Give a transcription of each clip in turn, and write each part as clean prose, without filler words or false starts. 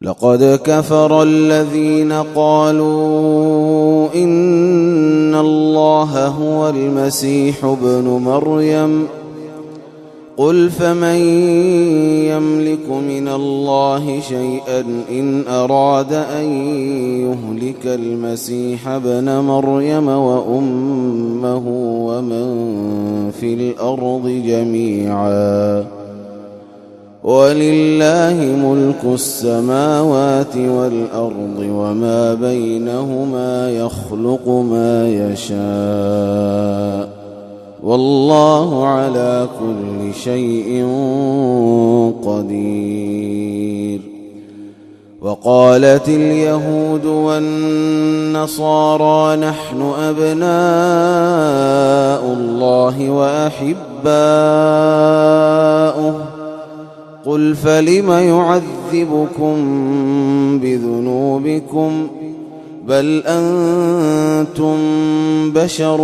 لقد كفر الذين قالوا إن الله هو المسيح ابن مريم قل فمن يملك من الله شيئا إن أراد أن يهلك المسيح ابن مريم وأمه ومن في الأرض جميعا ولله ملك السماوات والأرض وما بينهما يخلق ما يشاء والله على كل شيء قدير. وقالت اليهود والنصارى نحن أبناء الله وأحباؤه قل فلم يعذبكم بذنوبكم بل أنتم بشر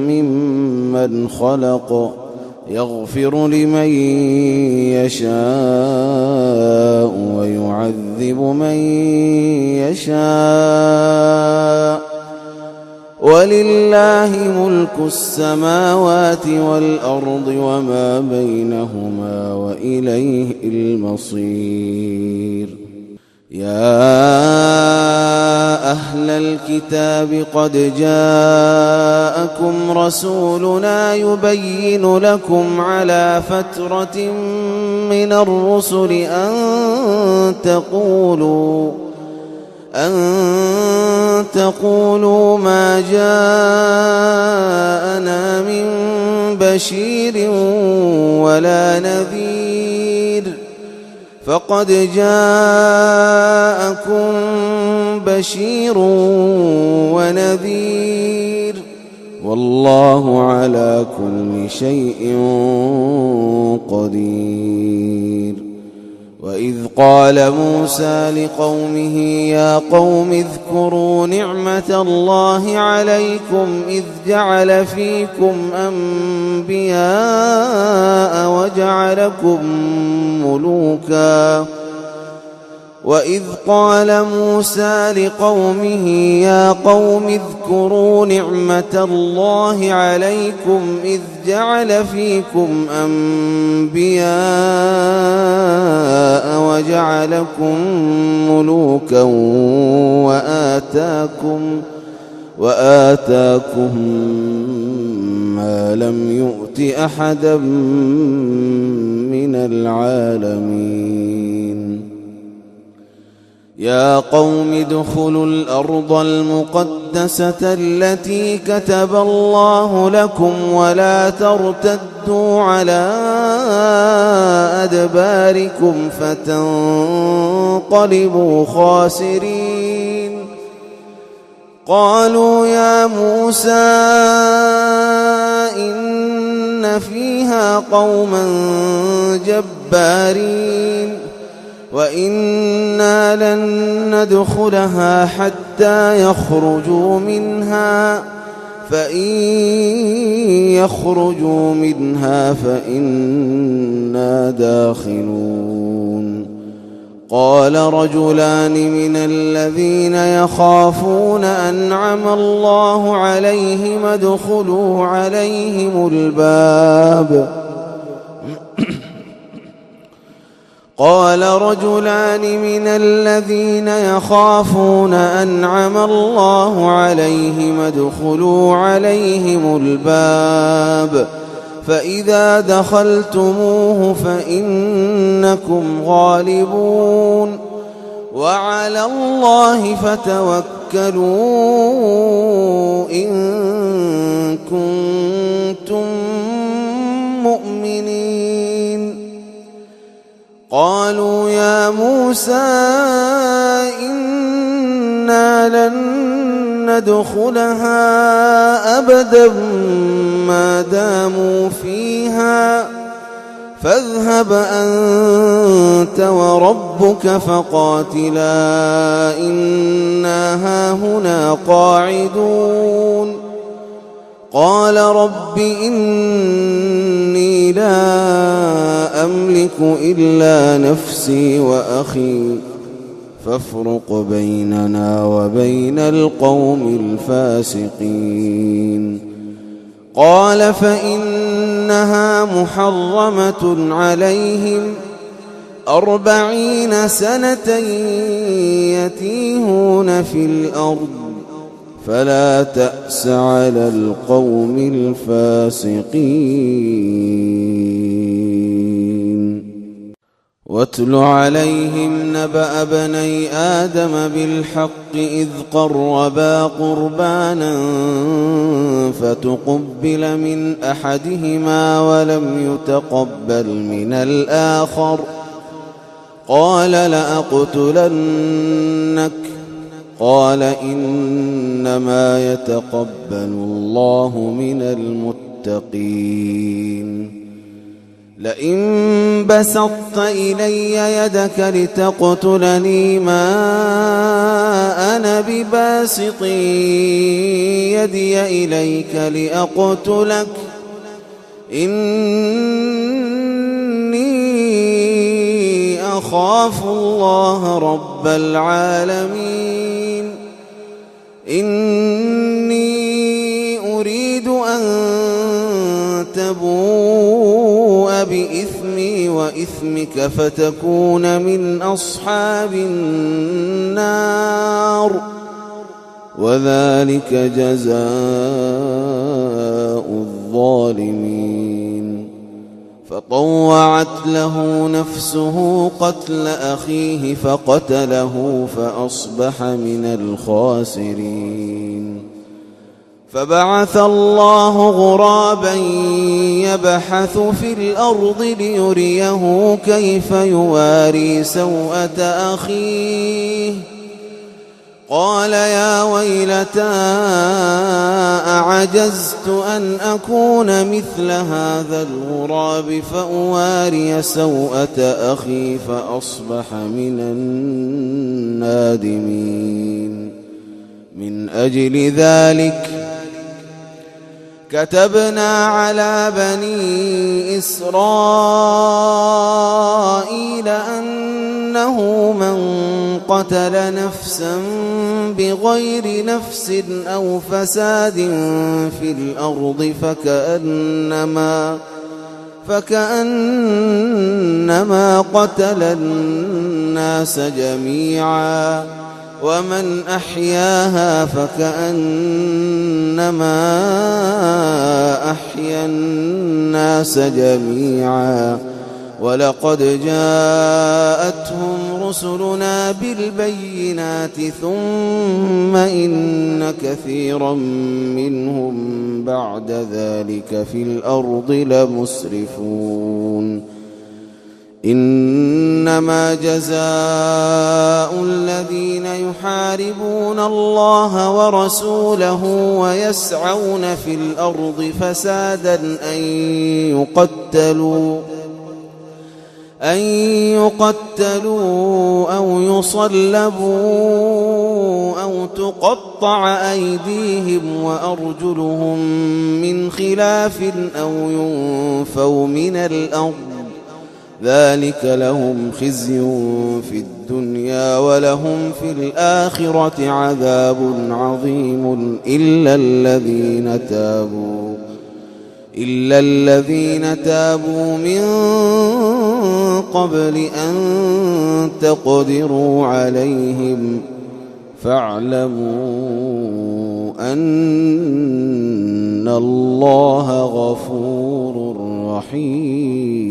ممن خلق يغفر لمن يشاء ويعذب من يشاء ولله ملك السماوات والأرض وما بينهما وإليه المصير. يا أهل الكتاب قد جاءكم رسولنا يبين لكم على فترة من الرسل أن تقولوا ما جاءنا من بشير ولا نذير فقد جاءكم بشير ونذير والله على كل شيء قدير. وإذ قال موسى لقومه يا قوم اذكروا نعمة الله عليكم إذ جعل فيكم أنبياء وجعلكم ملوكا وإذ قال موسى لقومه يا قوم اذكروا نعمة الله عليكم إذ جعل فيكم أنبياء وجعلكم ملوكا وآتاكم ما لم يؤت أحدا من العالمين. يا قوم ادخلوا الأرض المقدسة التي كتب الله لكم ولا ترتدوا على أدباركم فتنقلبوا خاسرين. قالوا يا موسى إن فيها قوما جبارين وإنا لن ندخلها حتى يخرجوا منها فإن يخرجوا منها فإنا داخلون. قال رجلان من الذين يخافون أنعم الله عليهم ادخلوا عليهم الباب قال رجلان من الذين يخافون أنعم الله عليهم ادخلوا عليهم الباب فإذا دخلتموه فإنكم غالبون وعلى الله فتوكلوا إن كنتم مؤمنين. قالوا يا موسى إنا لن ندخلها أبدا ما داموا فيها فاذهب أنت وربك فقاتلا إنا هاهنا قاعدون. قال رب إني لا أملك إلا نفسي وأخي فافرق بيننا وبين القوم الفاسقين. قال فإنها محرمة عليهم 40 سنة يتيهون في الأرض فلا تأس على القوم الفاسقين. واتل عليهم نبأ بني آدم بالحق إذ قربا قربانا فتقبل من أحدهما ولم يتقبل من الآخر قال لأقتلنك قال إنما يتقبل الله من المتقين. لئن بسطت إلي يدك لتقتلني ما أنا بباسط يدي إليك لأقتلك إني أخاف الله رب العالمين. إني أريد أن تبوء بإثمي وإثمك فتكون من أصحاب النار وذلك جزاء الظالمين. فطوعت له نفسه قتل أخيه فقتله فأصبح من الخاسرين. فبعث الله غرابا يبحث في الأرض ليريه كيف يواري سوءة أخيه قال يا ويلتى أعجزت أن أكون مثل هذا الغراب فأواري سوءة أخي فأصبح من النادمين. من أجل ذلك كتبنا على بني إسرائيل أنه من قتل نفسا بغير نفس أو فساد في الأرض فكأنما قتل الناس جميعا ومن أحياها فكأنما أحيا الناس جميعا. ولقد جاءتهم رسلنا بالبينات ثم إن كثيرا منهم بعد ذلك في الأرض لمسرفون. إنما جزاء الذين يحاربون الله ورسوله ويسعون في الأرض فسادا أن يقتلوا أو يصلبوا أو تقطع أيديهم وأرجلهم من خلاف أو ينفوا من الأرض ذلك لهم خزي في الدنيا ولهم في الآخرة عذاب عظيم إلا الذين تابوا من قبل أن تقدروا عليهم فاعلموا أن الله غفور رحيم.